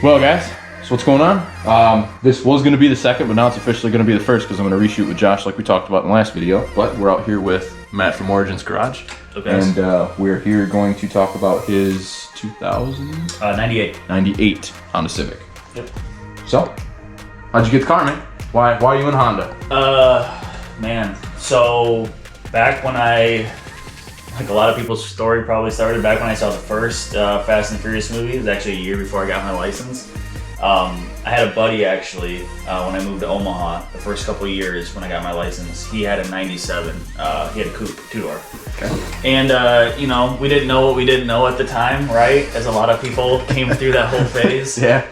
Well, guys, so what's going on? This was going to be the second, but now it's officially going to be the first because I'm going to reshoot with Josh like we talked about in the last video. But we're out here with Matt from Origins Garage. Okay. And we're here going to talk about his 98 Honda Civic. Yep. So, how'd you get the car, man? Why are you in Honda? Man, so back when like a lot of people's story probably started back when I saw the first Fast and Furious movie. It was actually a year before I got my license. I had a buddy actually, when I moved to Omaha, the first couple of years when I got my license, he had a 97, he had a coupe, two-door. Okay. And, you know, we didn't know what we didn't know at the time, right? As a lot of people came through that whole phase. Yeah.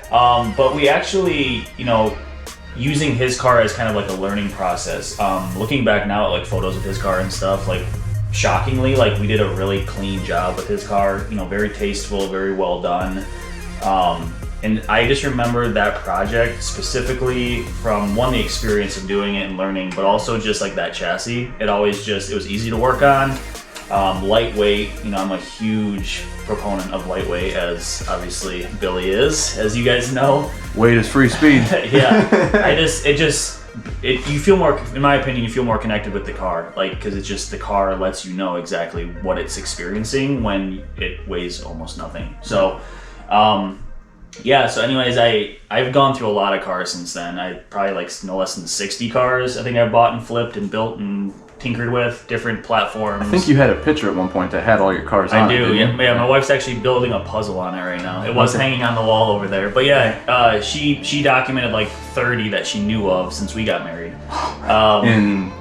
But we actually, you know, using his car as kind of like a learning process. Looking back now at like photos of his car and stuff, like shockingly, like we did a really clean job with his car, you know, very tasteful, very well done. And I just remember that project specifically from one, the experience of doing it and learning, but also just like that chassis. It was easy to work on, lightweight. You know, I'm a huge proponent of lightweight, as obviously Billy is, as you guys know. Weight is free speed. Yeah, you feel more, in my opinion, you feel more connected with the car, like, because it's just the car lets you know exactly what it's experiencing when it weighs almost nothing. So, yeah, so anyways, I've gone through a lot of cars since then. I probably like no less than 60 cars I think I've bought and flipped and built and tinkered with, different platforms. I think you had a picture at one point that had all your cars on it. I do, yeah. My wife's actually building a puzzle on it right now. It was hanging on the wall over there. But yeah, she documented like 30 that she knew of since we got married. In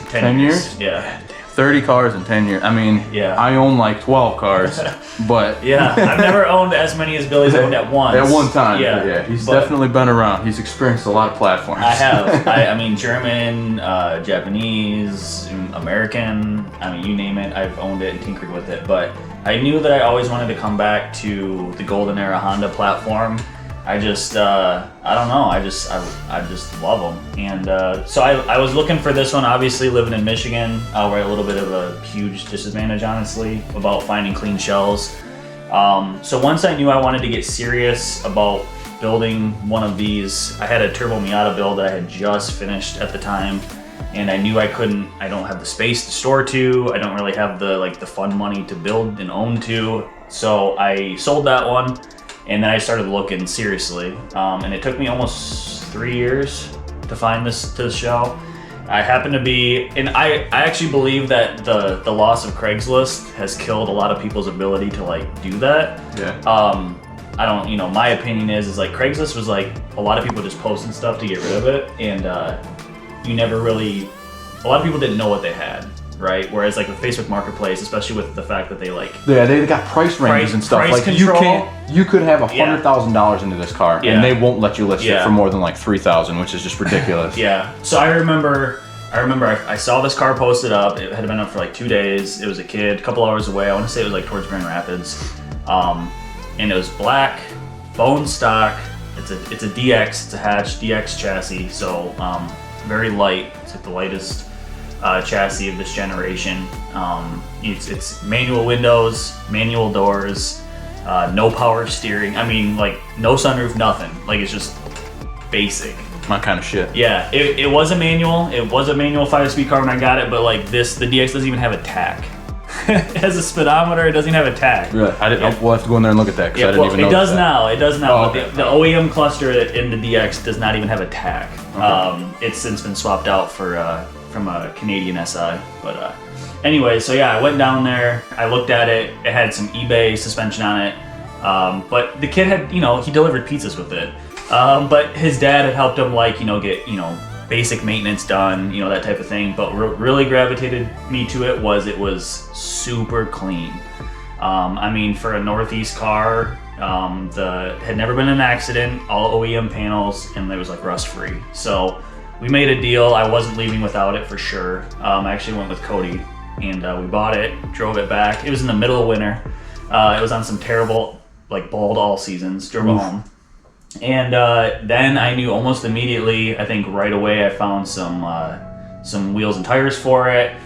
10 years? Yeah. 30 cars in 10 years. I mean, yeah. I own like 12 cars, but... Yeah, I've never owned as many as Billy's owned at once. At one time, yeah. He's definitely been around. He's experienced a lot of platforms. I have. I mean, German, Japanese, American, I mean, you name it, I've owned it and tinkered with it. But I knew that I always wanted to come back to the golden era Honda platform. I just, I don't know, I just love them. And so I was looking for this one, obviously living in Michigan. We're at a little bit of a huge disadvantage, honestly, about finding clean shells. So once I knew I wanted to get serious about building one of these, I had a Turbo Miata build that I had just finished at the time. And I knew I don't have the space to store to, I don't really have the fun money to build and own to. So I sold that one. And then I started looking seriously, and it took me almost 3 years to find this shell. I happen to be, and I actually believe that the loss of Craigslist has killed a lot of people's ability to like do that. Yeah. I don't, you know, my opinion is like Craigslist was like a lot of people just posted stuff to get rid of it, and you never really, a lot of people didn't know what they had. Right, whereas like with Facebook Marketplace, especially with the fact that they they got price ranges and stuff. Price like control. you could have $100,000 into this car, and they won't let you list it for more than like $3,000, which is just ridiculous. Yeah. So I remember I saw this car posted up. It had been up for like 2 days. It was a kid, a couple hours away. I want to say it was like towards Grand Rapids, and it was black, bone stock. It's a DX. It's a hatch DX chassis. So very light. It's like the lightest chassis of this generation. It's manual windows, manual doors, no power steering. I mean, like no sunroof, nothing. Like it's just basic. My kind of shit. Yeah, it was a manual. It was a manual 5-speed car when I got it, but like the DX doesn't even have a tach. It has a speedometer. It doesn't have a tach. Really? We'll have to go in there and look at that because I didn't even know. It does now. It does now. Oh, okay. The OEM cluster in the DX does not even have a tach. Okay. It's since been swapped out from a Canadian SI, but anyway, so yeah, I went down there, I looked at it, it had some eBay suspension on it, but the kid had, you know, he delivered pizzas with it, but his dad had helped him like, you know, get, you know, basic maintenance done, you know, that type of thing, but really gravitated me to it was super clean. I mean, for a Northeast car, had never been in an accident, all OEM panels, and it was like rust free. So we made a deal. I wasn't leaving without it for sure. I actually went with Cody, and we bought it, drove it back. It was in the middle of winter. It was on some terrible, like bald all seasons. Drove it home, and then I knew almost immediately. I think right away I found some wheels and tires for it.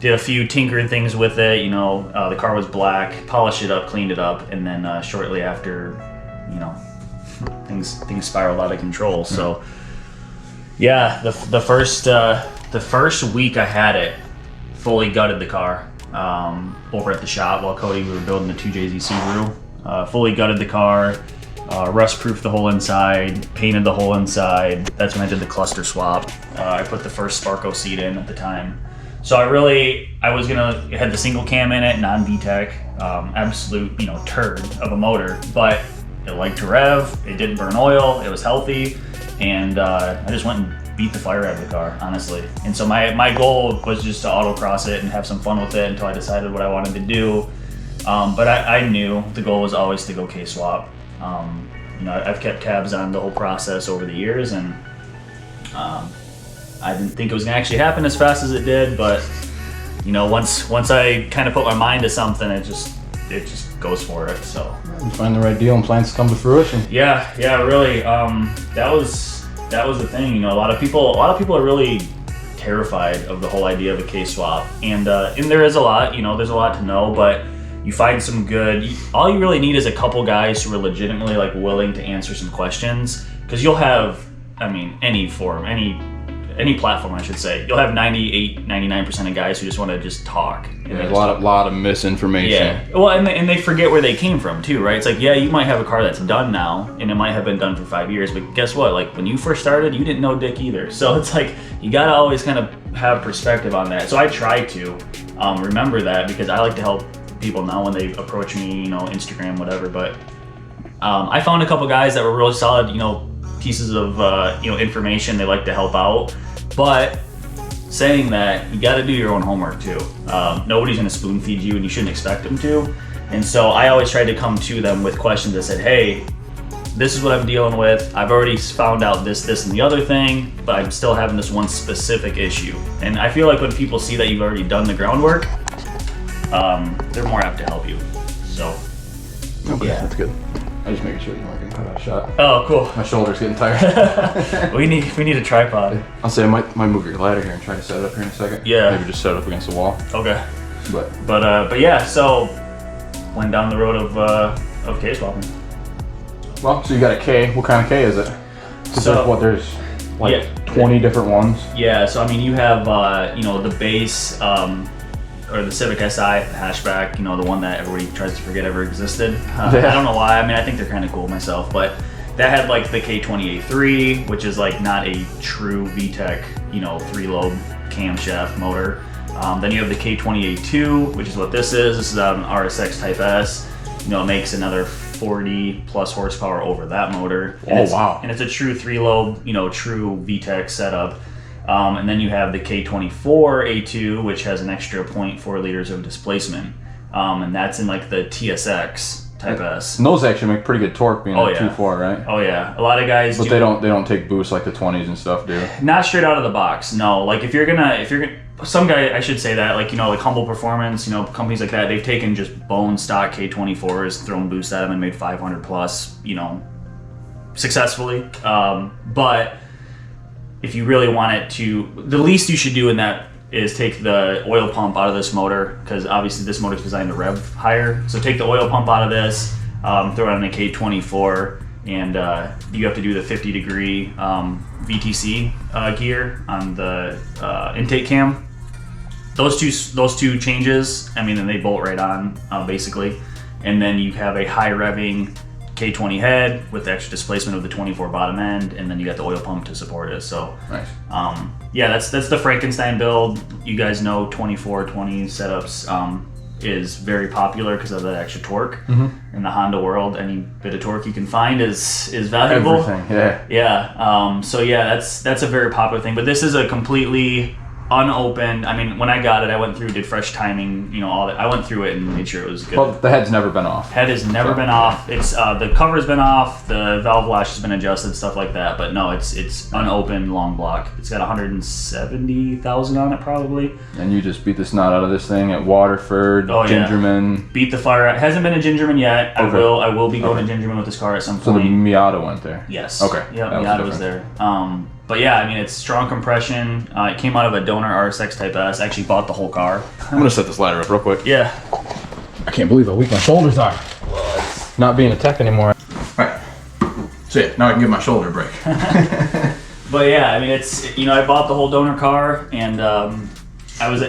Did a few tinkering things with it. You know, the car was black. Polished it up, cleaned it up, and then shortly after, you know, things spiraled out of control. So yeah, the first week I had it, fully gutted the car over at the shop while Cody, we were building the 2JZ Subaru. Fully gutted the car, rust-proofed the whole inside, painted the whole inside. That's when I did the cluster swap. I put the first Sparco seat in at the time. So it had the single cam in it, non-VTEC, absolute, turd of a motor, but it liked to rev, it didn't burn oil, it was healthy, and I just went and beat the fire out of the car, honestly. And so my goal was just to autocross it and have some fun with it until I decided what I wanted to do. But I knew the goal was always to go K-swap. I've kept tabs on the whole process over the years, and I didn't think it was gonna actually happen as fast as it did, but once I kind of put my mind to something, it just goes for it. So you find the right deal and plans come to fruition. Yeah, really. That was the thing. A lot of people are really terrified of the whole idea of a K-swap, and there is a lot. There's a lot to know, but you find some good. All you really need is a couple guys who are legitimately willing to answer some questions, because you'll have, any forum, any platform, I should say, you'll have 99% of guys who just want to just talk. Yeah, a lot of misinformation. Yeah. Well, and they forget where they came from too, right? It's you might have a car that's done now, and it might have been done for 5 years, but guess what? When you first started, you didn't know dick either. So it's you gotta always kind of have perspective on that. So I try to remember that, because I like to help people now when they approach me, Instagram, whatever. But I found a couple guys that were really solid, pieces of information. They like to help out, but saying that, you got to do your own homework too. Nobody's going to spoon feed you, and you shouldn't expect them to. And so I always tried to come to them with questions that said, hey, this is what I'm dealing with. I've already found out this, and the other thing, but I'm still having this one specific issue. And I feel when people see that you've already done the groundwork, they're more apt to help you. So okay, yeah, that's good. I'm just making sure you weren't getting cut out of shot. Oh, cool. My shoulder's getting tired. we need a tripod. I'll say I might move your ladder here and try to set it up here in a second. Yeah. Maybe just set it up against the wall. Okay. But yeah, so went down the road of K-swapping. Well, so you got a K. What kind of K is it? There's 20 different ones. Yeah, so you have the base, or the Civic SI, the hatchback, the one that everybody tries to forget ever existed. I don't know why. I think they're kind of cool myself, but that had the K28-3, which is not a true VTEC, 3-lobe camshaft motor. Then you have the K28-2, which is what this is. This is an RSX Type S. It makes another 40 plus horsepower over that motor. Wow. And it's a true 3-lobe, true VTEC setup. And then you have the K24A2, which has an extra 0.4 liters of displacement. And that's in the TSX Type S. And those actually make pretty good torque being 2.4, right? Oh yeah. A lot of guys But they don't take boosts like the 20s and stuff, do? Not straight out of the box. No. If you're gonna some guy, I should say that, Humble Performance, companies like that, they've taken just bone stock K24s, thrown boosts at them and made 500 plus, successfully. But if you really want it to, the least you should do in that is take the oil pump out of this motor, because obviously this motor is designed to rev higher. So take the oil pump out of this, throw it on a K24, and you have to do the 50-degree VTC gear on the intake cam. Those two changes, then they bolt right on, basically. And then you have a high revving K20 head with the extra displacement of the 24 bottom end, and then you got the oil pump to support it. So nice. Yeah, that's the Frankenstein build. You guys know 24-20 setups is very popular because of that extra torque. In the Honda world, any bit of torque you can find is valuable. Everything, yeah. Yeah. So yeah, that's a very popular thing. But this is a completely unopened. When I got it, I went through, did fresh timing, all that. I went through it and made sure it was good. Well, the head's never been off. Head has never been off. It's the cover's been off, the valve lash has been adjusted, stuff like that. But no, it's unopened, long block. It's got 170,000 on it probably. And you just beat the snot out of this thing at Waterford, Gingerman. Yeah. Beat the fire out. It hasn't been a Gingerman yet. Okay. I will be going to Gingerman with this car at some point. So the Miata went there? Yes. Okay. Yeah, Miata was there. But yeah, it's strong compression. It came out of a donor RSX Type S. I actually bought the whole car. I'm going to set this ladder up real quick. Yeah. I can't believe how weak my shoulders are. Not being a tech anymore. Alright. So yeah, now I can give my shoulder a break. But yeah, I mean, it's, you know, I bought the whole donor car, and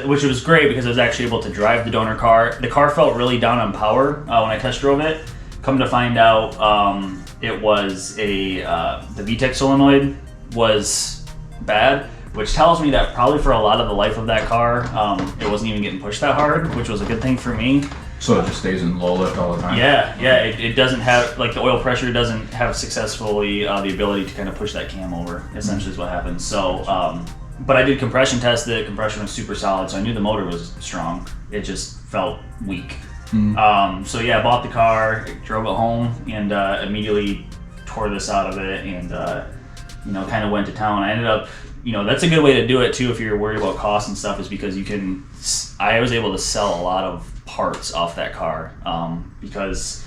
which was great because I was actually able to drive the donor car. The car felt really down on power when I test drove it. Come to find out, it was the VTEC solenoid was bad, which tells me that probably for a lot of the life of that car, it wasn't even getting pushed that hard, which was a good thing for me. So it just stays in low lift all the time? Yeah, it doesn't have, like, the oil pressure doesn't have successfully the ability to kind of push that cam over, essentially is what happens. So, but I did compression test it, compression was super solid, so I knew the motor was strong. It just felt weak. So yeah, I bought the car, drove it home, and immediately tore this out of it, and you know, kind of went to town. I ended up, you know, that's a good way to do it too if you're worried about cost and stuff, is because you can, I was able to sell a lot of parts off that car, because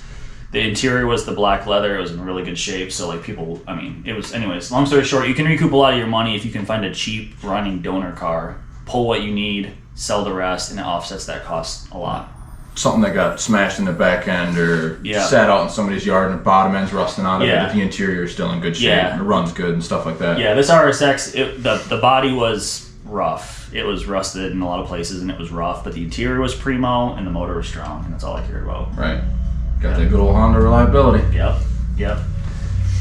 the interior was the black leather. It was in really good shape, so like people, I mean, it was, anyways, long story short, you can recoup a lot of your money if you can find a cheap running donor car, pull what you need, sell the rest, and it offsets that cost a lot. Something that got smashed in the back end or sat out in somebody's yard and the bottom end's rusting out of it, but the interior is still in good shape and it runs good and stuff like that. Yeah, this RSX, the body was rough. It was rusted in a lot of places and it was rough, but the interior was primo and the motor was strong, and that's all I cared about. Right. Got that good old Honda reliability. Yep.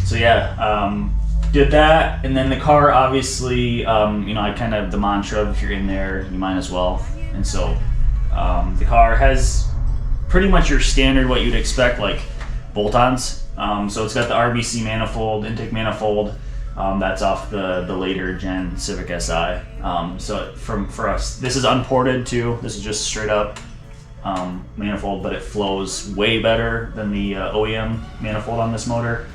So yeah, did that, and then the car obviously, you know, I kind of, the mantra, if you're in there, you might as well. And so the car has pretty much your standard, what you'd expect, like bolt-ons. So it's got the RBC manifold, intake manifold. That's off the later gen Civic Si. So for us, this is unported too. This is just straight up manifold, but it flows way better than the OEM manifold on this motor.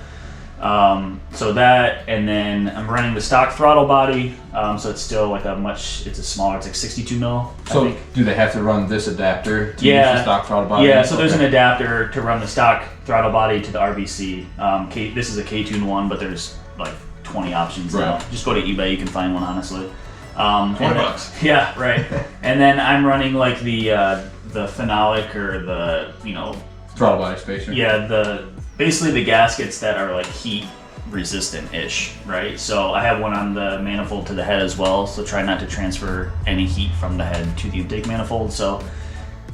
So that, and then I'm running the stock throttle body. So it's still like it's a smaller, it's like 62 mil. So I think. Do they have to run this adapter to use the stock throttle body? Yeah, so there's an adapter to run the stock throttle body to the RBC. This is a K-Tune one, but there's like 20 options now. Just go to eBay, you can find one, honestly. $20. Yeah, right. And then I'm running like the phenolic, or the, you know, throttle body spacer. Yeah, basically the gaskets that are like heat resistant-ish, right? So I have one on the manifold to the head as well, so try not to transfer any heat from the head to the intake manifold. So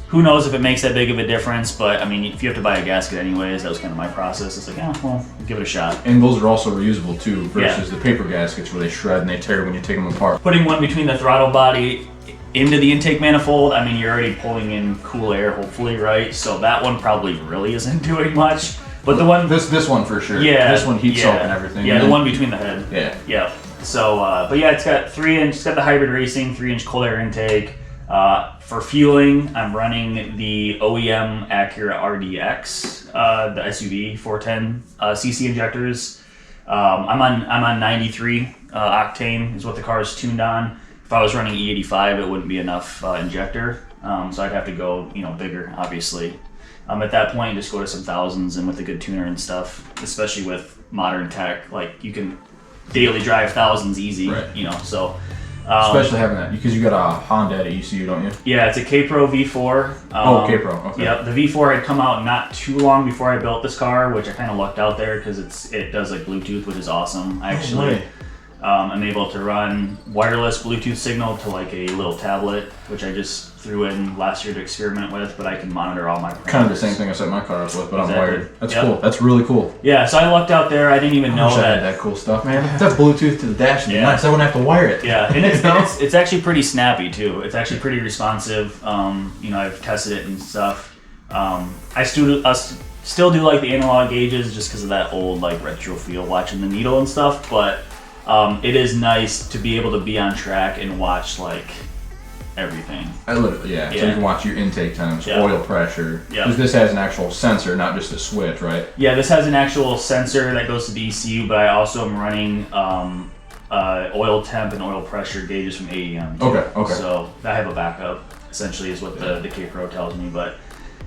who knows if it makes that big of a difference, but I mean, if you have to buy a gasket anyways, that was kind of my process. It's like, well, give it a shot. And those are also reusable too, versus the paper gaskets where they shred and they tear when you take them apart. Putting one between the throttle body into the intake manifold, I mean, you're already pulling in cool air, hopefully, right? So that one probably really isn't doing much. But the one, this one for sure. Yeah, this one heats up and everything. Yeah, the one between the head. Yeah. So, but yeah, it's got it's got the hybrid racing 3-inch cold air intake. For fueling, I'm running the OEM Acura RDX, the SUV 410 cc injectors. I'm on 93 octane is what the car is tuned on. If I was running E85, it wouldn't be enough injector, so I'd have to go, you know, bigger, obviously. At that point, just go to some thousands, and with a good tuner and stuff, especially with modern tech, like you can daily drive thousands easy, you know. So especially having that, because you got a Honda at ECU, don't you? Yeah, it's a K-Pro V4. K-Pro. Okay. Yep, the V4 had come out not too long before I built this car, which I kind of lucked out there because it does like Bluetooth, which is awesome. I actually I'm able to run wireless Bluetooth signal to like a little tablet, which I just threw in last year to experiment with, but I can monitor all my parameters. Kind of the same thing I set my car up with, but I'm wired. That's cool. That's really cool. Yeah, so I lucked out there. I didn't even know that. I had that cool stuff, man. That Bluetooth to the dash would be nice. I wouldn't have to wire it. Yeah, and it's actually pretty snappy too. It's actually pretty responsive. You know, I've tested it and stuff. I still do like the analog gauges just because of that old like retro feel, watching the needle and stuff, but it is nice to be able to be on track and watch like everything. So you can watch your intake temps, oil pressure. Because this has an actual sensor, not just a switch, right? Yeah, this has an actual sensor that goes to the ECU, but I also am running oil temp and oil pressure gauges from AEM. Okay. So I have a backup, essentially, is what the K-Pro tells me. But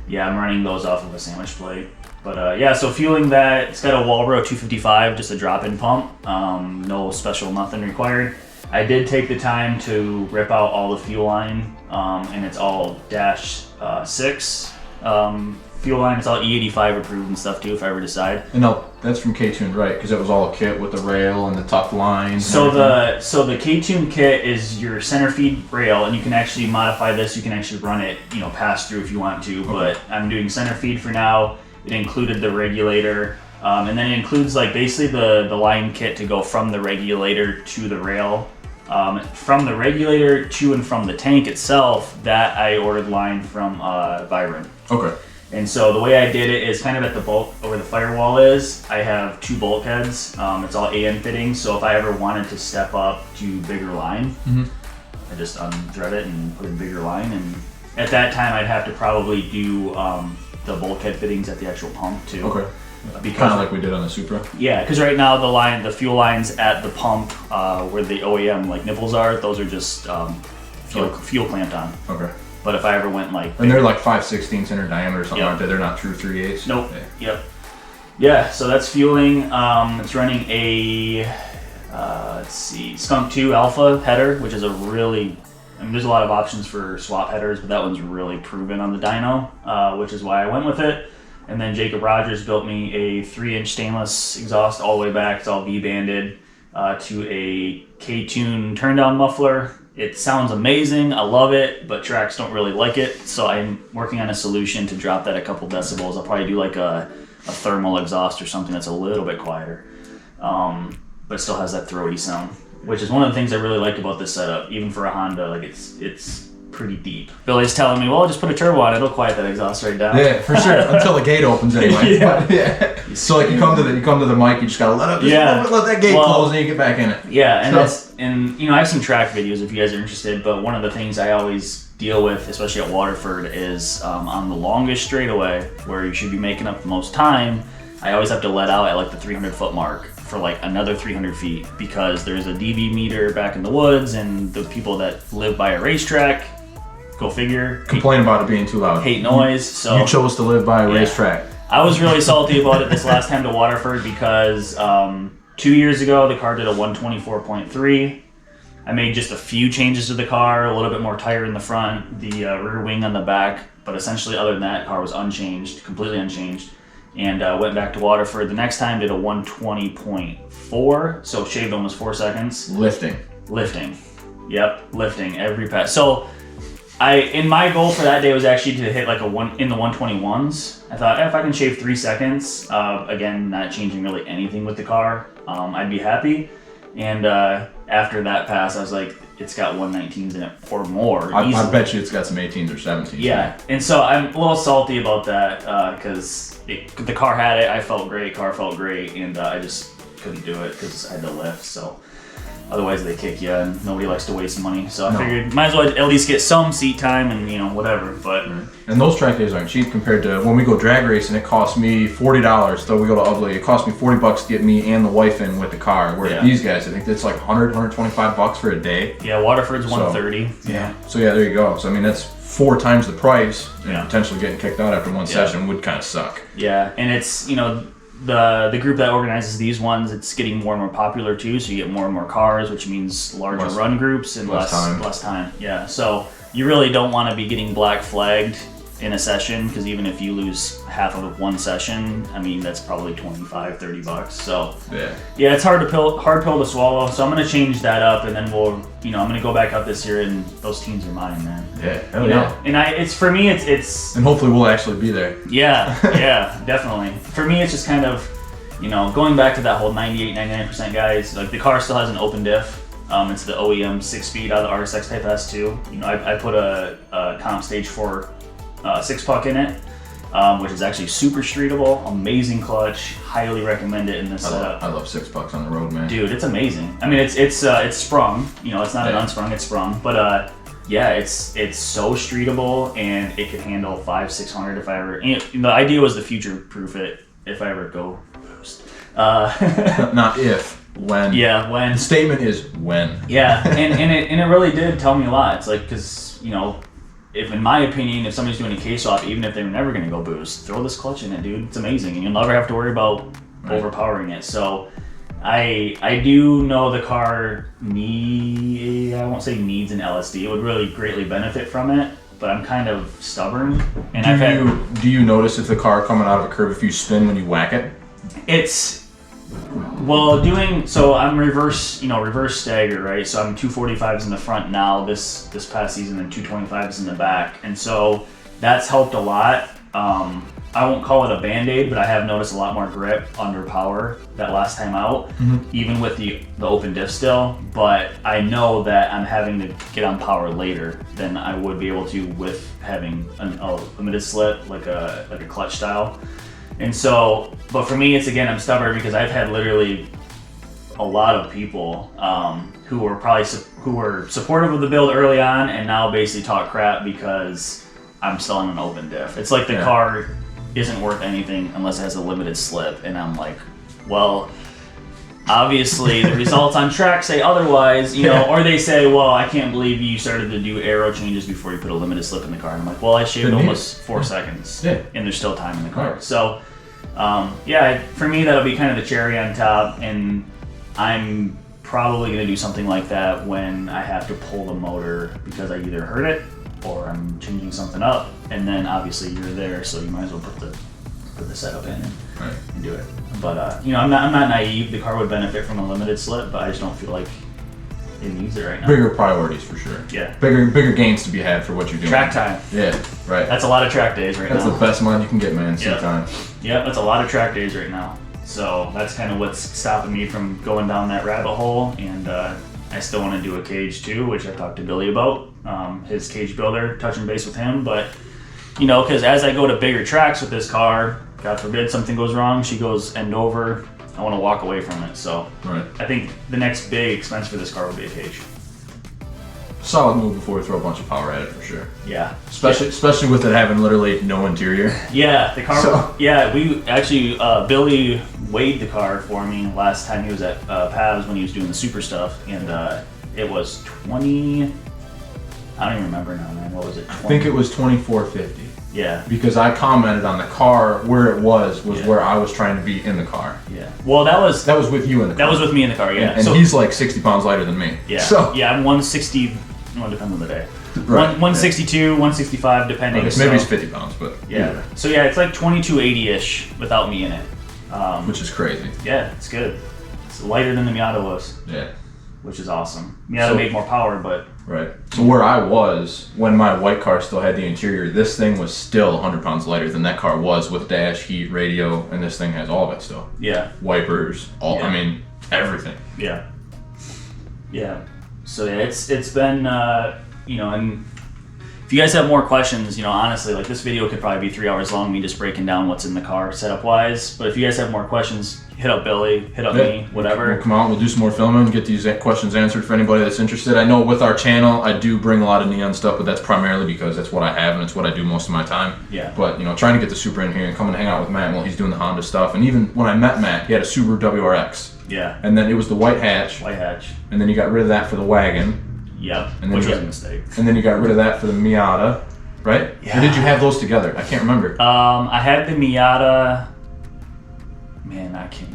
yeah, I'm running those off of a sandwich plate. But so fueling that, it's got a Walbro 255, just a drop-in pump. No special nothing required. I did take the time to rip out all the fuel line, and it's all dash 6 fuel line. It's all E85 approved and stuff too, if I ever decide. And no, that's from K-Tune, right? Because it was all a kit with the rail and the tuck lines. So the K-Tune kit is your center feed rail, and you can actually modify this. You can actually run it, pass through if you want to. Okay. But I'm doing center feed for now. It included the regulator, and then it includes like basically the line kit to go from the regulator to the rail. From the regulator to and from the tank itself, that I ordered line from Byron. Okay. And so the way I did it is kind of at the bolt where the firewall is. I have 2 bulkheads. It's all AN fittings. So if I ever wanted to step up to bigger line, I just undread it and put in bigger line. And at that time, I'd have to probably do the bulkhead fittings at the actual pump too. Okay. Kind of like we did on the Supra. Yeah, because right now the fuel lines at the pump where the OEM like nipples are, those are just fuel clamped on. Okay. But if I ever went like and they're like 5/16 in diameter or something, aren't they? They're not true 3/8. Nope. Yep. Yeah. So that's fueling. It's running a let's see, Skunk 2 Alpha header, which is there's a lot of options for swap headers, but that one's really proven on the dyno, which is why I went with it. And then Jacob Rogers built me a 3-inch stainless exhaust all the way back. It's all V-banded to a K-Tune turn-down muffler. It sounds amazing. I love it, but tracks don't really like it. So I'm working on a solution to drop that a couple decibels. I'll probably do like a thermal exhaust or something that's a little bit quieter, but it still has that throaty sound, which is one of the things I really like about this setup. Even for a Honda, like it's pretty deep. Billy's telling me, well, just put a turbo on it. It'll quiet that exhaust right down. Yeah, for sure. Until the gate opens anyway. Yeah. So like you come to the mic, you just gotta let that gate close and you get back in it. Yeah, and I have some track videos if you guys are interested, but one of the things I always deal with, especially at Waterford, is on the longest straightaway where you should be making up the most time, I always have to let out at like the 300-foot mark for like another 300 feet because there's a dB meter back in the woods, and the people that live by a racetrack, go figure, complain about it being too loud. Hate noise. So you chose to live by a racetrack. I was really salty about it this last time to Waterford because 2 years ago the car did a 124.3. I made just a few changes to the car, a little bit more tire in the front, the rear wing on the back, but essentially other than that, the car was unchanged, completely unchanged. And went back to Waterford. The next time did a 120.4, so shaved almost 4 seconds. Lifting. Yep, lifting every pass. So my goal for that day was actually to hit like in the 121s. I thought if I can shave 3 seconds, again, not changing really anything with the car, I'd be happy. And after that pass, I was like, it's got 119s in it or more. I bet you it's got some 18s or 17s. Yeah, and so I'm a little salty about that because the car had it, I felt great, car felt great, and I just couldn't do it because I had to lift. So otherwise they kick you, and nobody likes to waste money. So I figured might as well at least get some seat time and whatever. But and those track days aren't cheap compared to when we go drag racing. It costs me $40. So we go to Ugly. It costs me $40 to get me and the wife in with the car. Where these guys, I think it's like $125 for a day. Yeah, Waterford's $130. Yeah. So yeah, there you go. So I mean that's 4 times the price, and potentially getting kicked out after one session would kind of suck. Yeah, and it's the group that organizes these ones, it's getting more and more popular too. So you get more and more cars, which means larger run groups and less time. Yeah, so you really don't want to be getting black flagged in a session, because even if you lose half of one session, I mean that's probably $25-$30. So yeah, it's hard pill to swallow. So I'm gonna change that up, and then I'm gonna go back out this year, and those teams are mine, man. Yeah, hell yeah. And it's for me, it's and hopefully we'll actually be there. Yeah, definitely. For me, it's just kind of going back to that whole 98-99% guys. Like the car still has an open diff. It's the OEM 6-speed out of the RSX Type S2. I put a comp stage 4 6-puck in it, which is actually super streetable, amazing clutch, highly recommend it in this setup. I love 6-pucks on the road, man. Dude, it's amazing. I mean, it's sprung, it's not an unsprung, it's sprung, but it's so streetable, and it could handle 500-600 if I ever, the idea was to future-proof it if I ever go boost. Not if. When. Yeah, when. The statement is when. Yeah, and it really did tell me a lot. It's like, because, if in my opinion, if somebody's doing a K-swap, even if they're never going to go boost, throw this clutch in it, dude. It's amazing, and you'll never have to worry about overpowering it. So I do know the car I won't say needs an LSD. It would really greatly benefit from it, but I'm kind of stubborn. And do you notice if the car coming out of a curve, if you spin when you whack it? So I'm reverse stagger, right? So I'm 245s in the front now this past season and 225s in the back. And so that's helped a lot. I won't call it a Band-Aid, but I have noticed a lot more grip under power that last time out, even with the open diff still. But I know that I'm having to get on power later than I would be able to with having a limited slip, like a clutch style. And so, but for me, it's again, I'm stubborn because I've had literally a lot of people who were supportive of the build early on and now basically talk crap because I'm still on an open diff. It's like the car isn't worth anything unless it has a limited slip, and I'm like, well, obviously the results on track say otherwise, or they say, well, I can't believe you started to do aero changes before you put a limited slip in the car. And I'm like, well, I shaved almost 4 seconds, and there's still time in the car. Right. So, for me, that'll be kind of the cherry on top, and I'm probably going to do something like that when I have to pull the motor because I either hurt it or I'm changing something up, and then obviously you're there, so you might as well put the setup in and do it. But I'm not naive. The car would benefit from a limited slip, but I just don't feel like it needs it right now. Bigger priorities for sure. Yeah. Bigger gains to be had for what you're doing. Track time. Yeah, right. That's a lot of track days right now. That's the best money you can get, man. Time. Yeah, that's a lot of track days right now. So that's kind of what's stopping me from going down that rabbit hole, and I still want to do a cage too, which I talked to Billy about, his cage builder, touching base with him. But, because as I go to bigger tracks with this car, God forbid something goes wrong, she goes end over, I want to walk away from it. So I think the next big expense for this car will be a cage. Solid move before we throw a bunch of power at it for sure. Yeah. Especially with it having literally no interior. Yeah, the car. We actually Billy weighed the car for me last time he was at Pavs when he was doing the super stuff, and it was 20. I don't even remember now, man. What was it? 20? I think it was 2450. Yeah. Because I commented on the car where it was where I was trying to be in the car. Yeah. Well, that was with you in the car. That was with me in the car. Yeah. And he's like 60 pounds lighter than me. Yeah. So I'm 160. Well, it depends on the day. Right. 162, 165, depending. Okay, so maybe it's 50 pounds, but yeah. So it's like 2280-ish without me in it. Which is crazy. Yeah, it's good. It's lighter than the Miata was. Yeah. Which is awesome. Miata made more power, but... Right. So where I was, when my white car still had the interior, this thing was still 100 pounds lighter than that car was with dash, heat, radio, and this thing has all of it still. Yeah. Wipers, everything. Yeah. Yeah. So it's been, and if you guys have more questions, honestly, like this video could probably be 3 hours long, me just breaking down what's in the car setup wise. But if you guys have more questions, hit up Billy, hit up me, whatever. We'll come out, we'll do some more filming, get these questions answered for anybody that's interested. I know with our channel, I do bring a lot of neon stuff, but that's primarily because that's what I have and it's what I do most of my time. Yeah. But, trying to get the Supra in here and coming to hang out with Matt while he's doing the Honda stuff. And even when I met Matt, he had a Subaru WRX. Yeah. And then it was the white hatch. White hatch. And then you got rid of that for the wagon. Yep. And then which was a mistake. And then you got rid of that for the Miata, right? Yeah. Or did you have those together? I can't remember. I had the Miata. Man, I can't.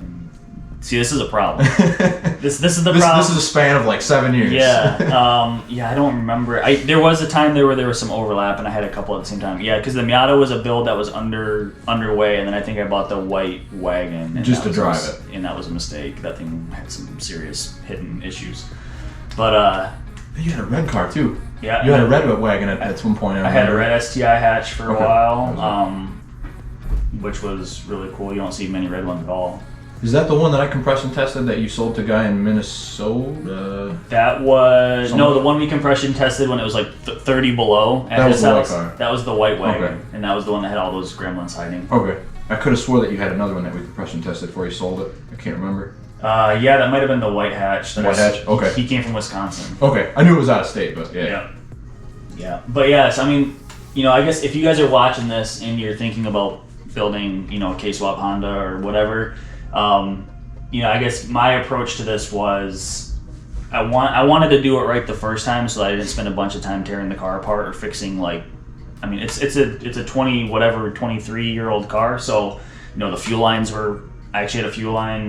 See, this is a problem. This is the problem. This is a span of like 7 years. Yeah. I don't remember. There was a time there where there was some overlap, and I had a couple at the same time. Yeah, because the Miata was a build that was underway, and then I think I bought the white wagon. Just to drive it. And that was a mistake. That thing had some serious hidden issues. But you had a red car too. Yeah. You had a red wagon at some point. I had a red STI hatch for a while, which was really cool. You don't see many red ones at all. Is that the one that I compression tested that you sold to a guy in Minnesota? That was the one we compression tested when it was like 30 below at his house. White car. That was the white wagon, and that was the one that had all those gremlins hiding. Okay, I could have swore that you had another one that we compression tested before you sold it. I can't remember. Yeah, that might have been the white hatch. Hatch. Okay. He came from Wisconsin. Okay, I knew it was out of state, but yeah. Yeah, but yes, I mean, I guess if you guys are watching this and you're thinking about building, a K-swap Honda or whatever. I guess my approach to this was I wanted to do it right the first time so that I didn't spend a bunch of time tearing the car apart or fixing it's a 23-year-old car, so the fuel lines I actually had a fuel line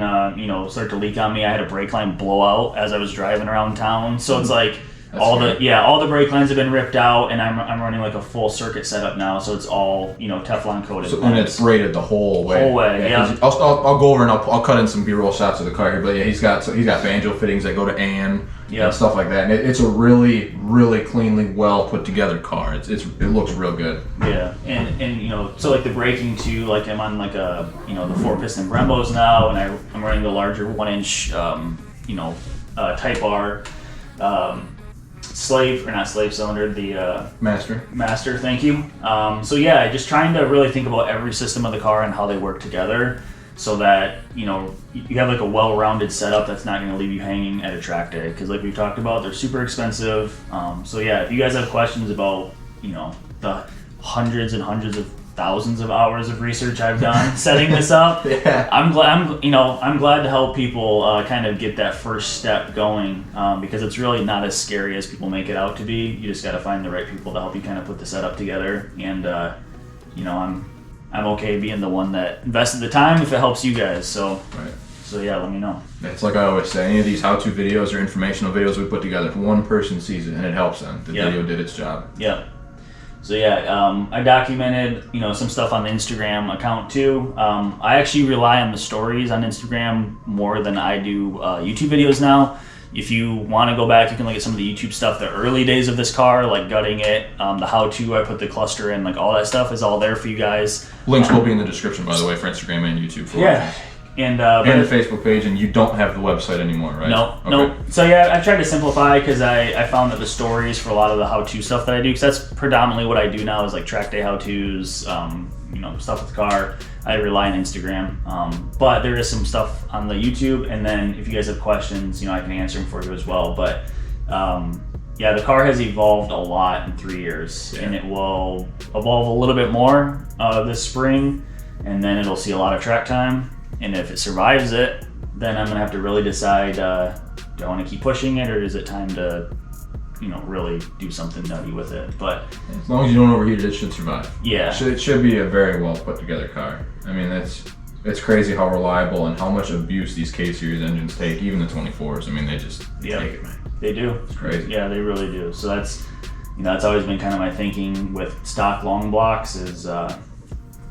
start to leak on me. I had a brake line blow out as I was driving around town, so it's like all the brake lines have been ripped out, and I'm running like a full circuit setup now, so it's all Teflon coated. So, and it's braided the whole way. Yeah. I'll go over and I'll cut in some B-roll shots of the car here, but yeah, he's got banjo fittings that go to and stuff like that, and it's a really, really cleanly well put together car. It looks real good. Yeah, and so like the braking too, like I'm on like a the 4-piston Brembos now, and I'm running the larger 1-inch Type R cylinder, the Master. Thank you. So yeah, just trying to really think about every system of the car and how they work together, so that you have like a well-rounded setup that's not going to leave you hanging at a track day. Because like we've talked about, they're super expensive. So yeah, if you guys have questions about the hundreds and hundreds of thousands of hours of research I've done setting this up, I'm glad to help people kind of get that first step going, because it's really not as scary as people make it out to be. You just got to find the right people to help you kind of put the setup together, and I'm okay being the one that invested the time if it helps you guys. So yeah, let me know. It's like I always say, any of these how-to videos or informational videos we put together, if one person sees it and it helps them, the video did its job. Yep. So yeah, I documented some stuff on the Instagram account too. I actually rely on the stories on Instagram more than I do YouTube videos now. If you want to go back, you can look at some of the YouTube stuff, the early days of this car, like gutting it, the how-to, I put the cluster in, like all that stuff is all there for you guys. Links will be in the description, by the way, for Instagram and YouTube. And the Facebook page, and you don't have the website anymore, right? No. So yeah, I've tried to simplify, because I found that the stories for a lot of the how-to stuff that I do, because that's predominantly what I do now, is like track day how-tos, stuff with the car. I rely on Instagram, but there is some stuff on the YouTube, and then if you guys have questions, I can answer them for you as well. But the car has evolved a lot in 3 years, and it will evolve a little bit more this spring, and then it'll see a lot of track time. And if it survives it, then I'm gonna have to really decide: do I want to keep pushing it, or is it time to, really do something nutty with it? But as long as you don't overheat it, it should survive. Yeah, it should be a very well put together car. I mean, it's crazy how reliable and how much abuse these K series engines take. Even the 24s. I mean, they just take it, man. They do. It's crazy. Yeah, they really do. So that's always been kind of my thinking with stock long blocks is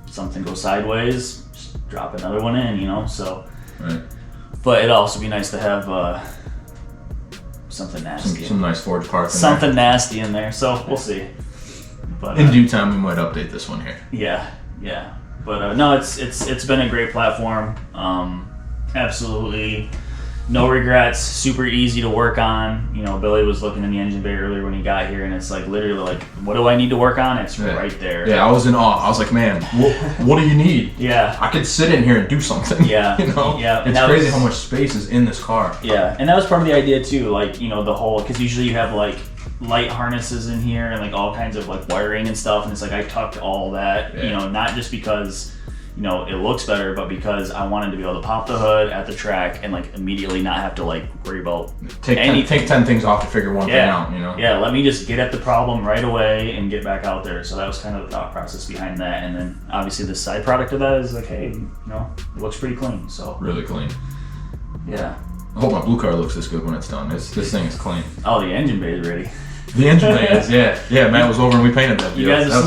something goes sideways, drop another one in, so. Right. But it'd also be nice to have something nasty. Some nice forged parts in something there. Nasty in there, so we'll see. But in due time, we might update this one here. Yeah. But no, it's been a great platform. Absolutely. No regrets, super easy to work on. Billy was looking in the engine bay earlier when he got here, and it's like literally like, what do I need to work on? It's right there. Yeah, I was in awe. I was like, man, what do you need? Yeah. I could sit in here and do something. Yeah. Yeah. It's crazy how much space is in this car. Yeah, and that was part of the idea too, like, the whole, because usually you have like light harnesses in here and like all kinds of like wiring and stuff, and it's like I tucked all that, not just because it looks better, but because I wanted to be able to pop the hood at the track and like immediately not have to like worry about take 10 things off to figure one thing out, Yeah, let me just get at the problem right away and get back out there. So that was kind of the thought process behind that. And then obviously the side product of that is like, hey, it looks pretty clean. So really clean. Yeah. I hope my blue car looks this good when it's done. This thing is clean. Oh, the engine bay is ready. The engine bay is, yeah. Matt was over and we painted that video. You guys have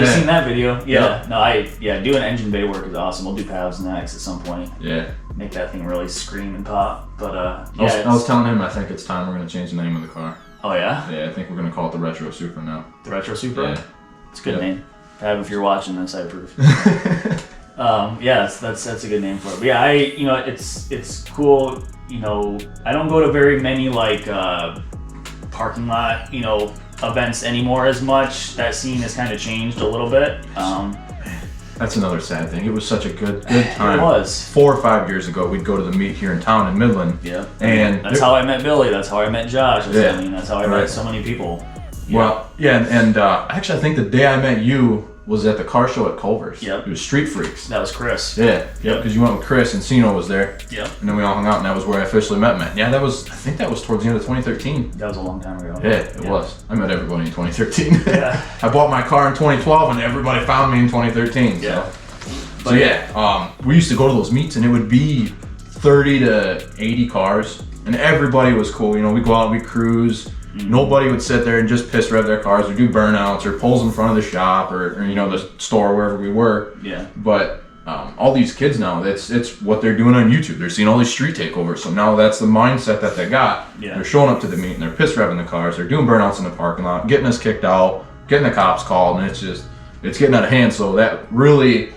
seen that video? Yeah. No, doing engine bay work is awesome. We'll do paths next at some point. Yeah. Make that thing really scream and pop. But I was telling him I think it's time we're gonna change the name of the car. Oh yeah? Yeah, I think we're gonna call it the Retro Supra now. The Retro Supra? Yeah. It's a good name. Pav, if you're watching this, I approve. That's a good name for it. But yeah, it's cool. I don't go to very many like parking lot, events anymore as much. That scene has kind of changed a little bit. That's another sad thing. It was such a good time. It was. 4 or 5 years ago, we'd go to the meet here in town in Midland. Yeah. And that's how I met Billy. That's how I met Josh. That's how I met so many people. Yeah. Well, yeah, and actually, I think the day I met you was at the car show at Culver's. Yep. It was Street Freaks. That was Chris. Yeah. Yep. Because you went with Chris and Sino was there. Yep. And then we all hung out, and that was where I officially met Matt. Yeah, I think that was towards the end of 2013. That was a long time ago. Yeah, it was. I met everybody in 2013. Yeah. I bought my car in 2012, and everybody found me in 2013. Yeah. So we used to go to those meets, and it would be 30 to 80 cars, and everybody was cool. We'd go out, we'd cruise. Nobody would sit there and just piss rev their cars or do burnouts or pulls in front of the shop or you know, the store, wherever we were. Yeah. But all these kids now, it's what they're doing on YouTube. They're seeing all these street takeovers. So now that's the mindset that they got. Yeah. They're showing up to the meet and they're piss revving the cars. They're doing burnouts in the parking lot, getting us kicked out, getting the cops called, and it's getting out of hand. So that really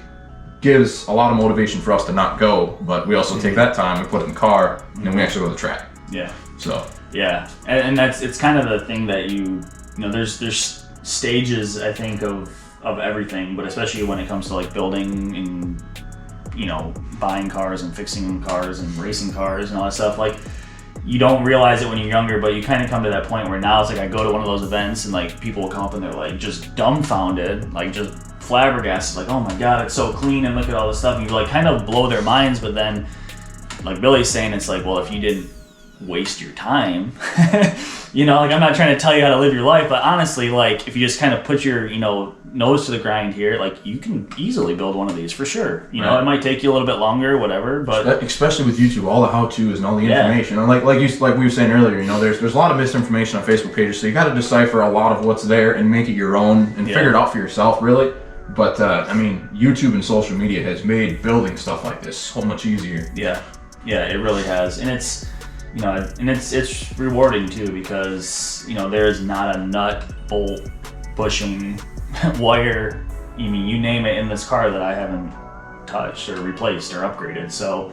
gives a lot of motivation for us to not go. But we also take that time, we put it in the car, and then we actually go to the track. Yeah. So. Yeah, and it's kind of the thing that you know, there's stages, I think, of everything, but especially when it comes to like building and, you know, buying cars and fixing cars and racing cars and all that stuff. Like, you don't realize it when you're younger, but you kind of come to that point where now it's like I go to one of those events and like people will come up and they're like just dumbfounded, like just flabbergasted, like, oh my god, it's so clean and look at all this stuff, and you like kind of blow their minds. But then, like Billy's saying, it's like, well, if you didn't waste your time, you know, like I'm not trying to tell you how to live your life, but honestly, like if you just kind of put your, you know, nose to the grind here, like you can easily build one of these for sure. You know, it might take you a little bit longer, whatever, but especially with YouTube, all the how-tos and all the information. And like we were saying earlier, you know, there's a lot of misinformation on Facebook pages, so you got to decipher a lot of what's there and make it your own and figure it out for yourself, really. But I mean, YouTube and social media has made building stuff like this so much easier. Yeah, it really has, and it's, you know, and it's rewarding too, because, you know, there's not a nut, bolt, bushing, wire, you mean, you name it in this car that I haven't touched or replaced or upgraded. So,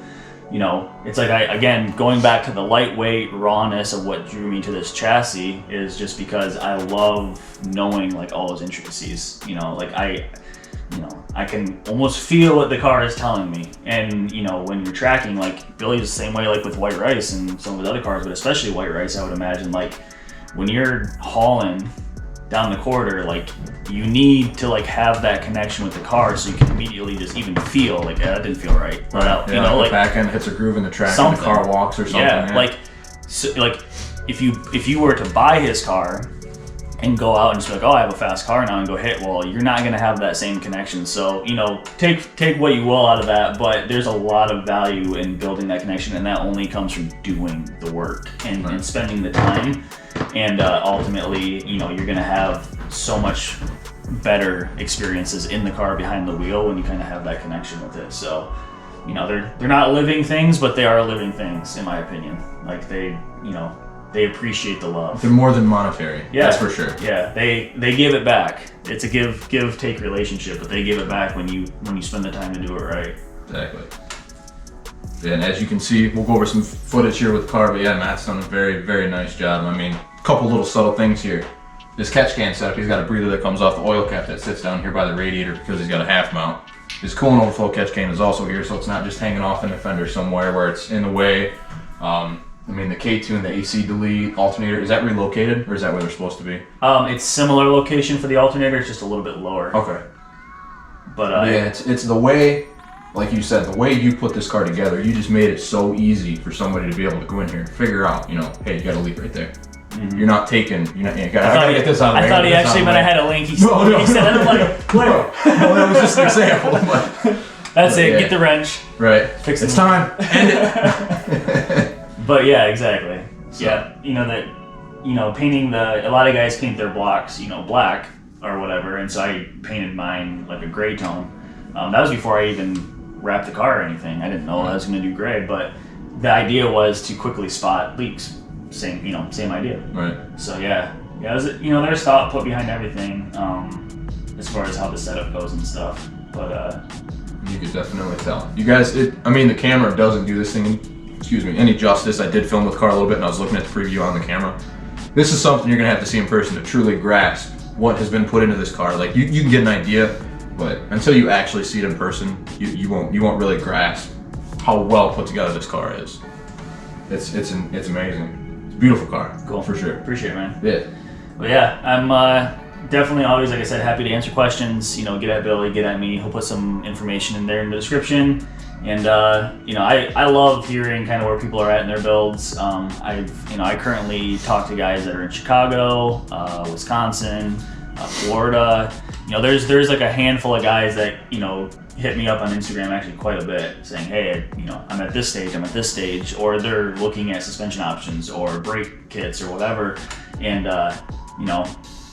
you know, it's like again, going back to the lightweight rawness of what drew me to this chassis is just because I love knowing like all those intricacies, you know, like I can almost feel what the car is telling me. And, you know, when you're tracking, like Billy's the same way, like with White Rice and some of his other cars, but especially White Rice, I would imagine, like when you're hauling down the corridor, like you need to like have that connection with the car so you can immediately just even feel like, that didn't feel right. Right. You know, like the back end hits a groove in the track and the car walks or something. Yeah, like, so, like if you were to buy his car and go out and just be like, oh, I have a fast car now, and go hit, well, you're not going to have that same connection. So, you know, take what you will out of that, but there's a lot of value in building that connection, and that only comes from doing the work and spending the time. And ultimately, you know, you're going to have so much better experiences in the car behind the wheel when you kind of have that connection with it. So, you know, they're not living things, but they are living things, in my opinion. Like they, you know, they appreciate the love. They're more than monetary. Yeah, that's for sure. Yeah, they give it back. It's a give take relationship, but they give it back when you spend the time to do it right. Exactly. Yeah, and as you can see, we'll go over some footage here with the car, but yeah, Matt's done a very, very nice job. I mean, a couple little subtle things here. This catch can setup, he's got a breather that comes off the oil cap that sits down here by the radiator because he's got a half mount. His coolant overflow catch can is also here, so it's not just hanging off in the fender somewhere where it's in the way. I mean, the K-tune, the AC delete alternator, is that relocated or is that where they're supposed to be? It's similar location for the alternator, it's just a little bit lower. Okay. But yeah, it's the way, like you said, the way you put this car together, you just made it so easy for somebody to be able to go in here and figure out, you know, hey, you got a leak right there. Mm-hmm. You're not taking, you know, I gotta get this out of there. I thought he actually meant I had a link. He said, I'm like, where? Well, that was just an example. But, that's it, get the wrench. Right. Fix it's time. End it. But yeah, exactly. So. Yeah, you know that, you know, painting a lot of guys paint their blocks, you know, black or whatever, and so I painted mine like a gray tone. That was before I even wrapped the car or anything. I didn't know I was going to do gray, but the idea was to quickly spot leaks. Same idea. Right. So yeah, it was, you know, there's thought put behind everything as far as how the setup goes and stuff. But you could definitely tell. You guys, I mean, the camera doesn't do this thing, any justice. I did film with the car a little bit, and I was looking at the preview on the camera. This is something you're gonna have to see in person to truly grasp what has been put into this car. Like you can get an idea, but until you actually see it in person, you won't really grasp how well put together this car is. It's amazing. It's a beautiful car. Cool. For sure. Appreciate it, man. Yeah. Well, yeah, I'm definitely always, like I said, happy to answer questions. You know, get at Billy, get at me. He'll put some information in there in the description. And you know, I love hearing kind of where people are at in their builds. I currently talk to guys that are in Chicago, Wisconsin, Florida. you know, there's like a handful of guys that, you know, hit me up on Instagram actually quite a bit saying, hey, you know, I'm at this stage, or they're looking at suspension options or brake kits or whatever. And, you know,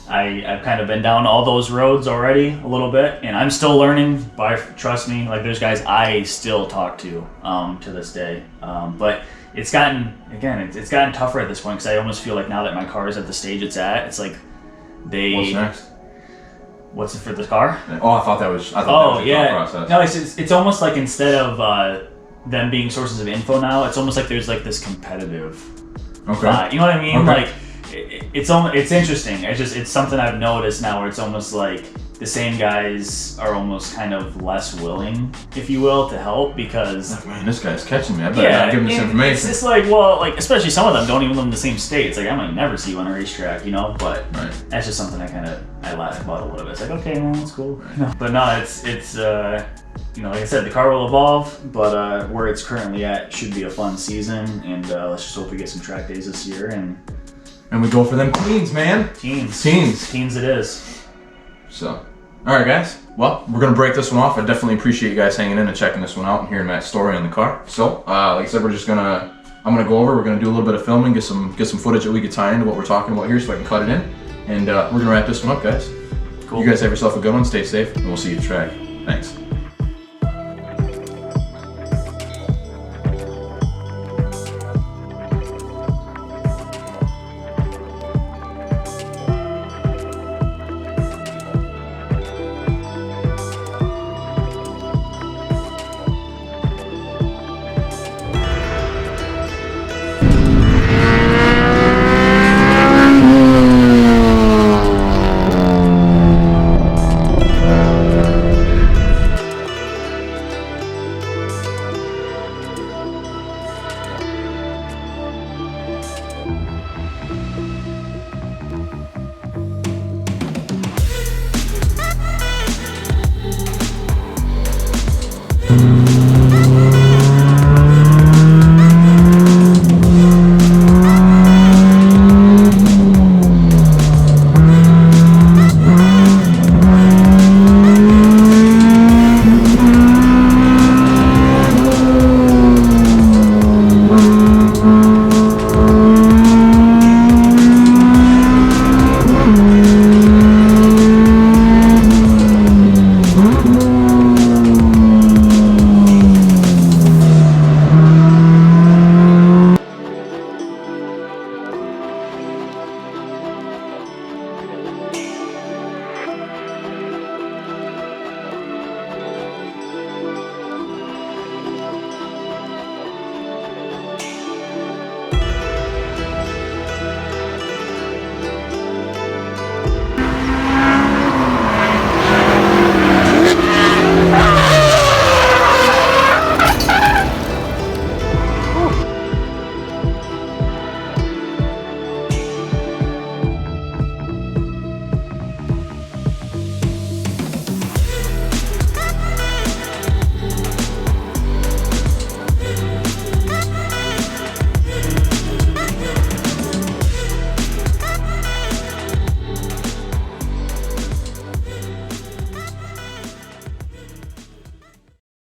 I've kind of been down all those roads already a little bit, and I'm still learning, but trust me, like there's guys I still talk to this day. But it's gotten, again, it's gotten tougher at this point because I almost feel like now that my car is at the stage it's at, it's like What's next? What's it for the car? Oh, I thought that was your thought process. No, it's almost like instead of them being sources of info now, it's almost like there's like this competitive. Okay. You know what I mean? Okay. Like it's interesting. It's something I've noticed now where it's almost like the same guys are almost kind of less willing, if you will, to help because like, man, this guy's catching me. I better not give him this information. It's just like, well, like especially some of them don't even live in the same state. It's like I might never see you on a racetrack, you know. But that's just something I laugh about a little bit. It's like, okay, man, that's cool. Right. But no, it's you know, like I said, the car will evolve, but where it's currently at should be a fun season, and let's just hope we get some track days this year and we go for them teens, man. Teens it is. So, all right, guys. Well, we're gonna break this one off. I definitely appreciate you guys hanging in and checking this one out and hearing Matt's story on the car. So, like I said, I'm gonna go over. We're gonna do a little bit of filming, get some footage that we could tie into what we're talking about here, so I can cut it in. And we're gonna wrap this one up, guys. Cool. You guys have yourself a good one. Stay safe, and we'll see you at the track. Thanks.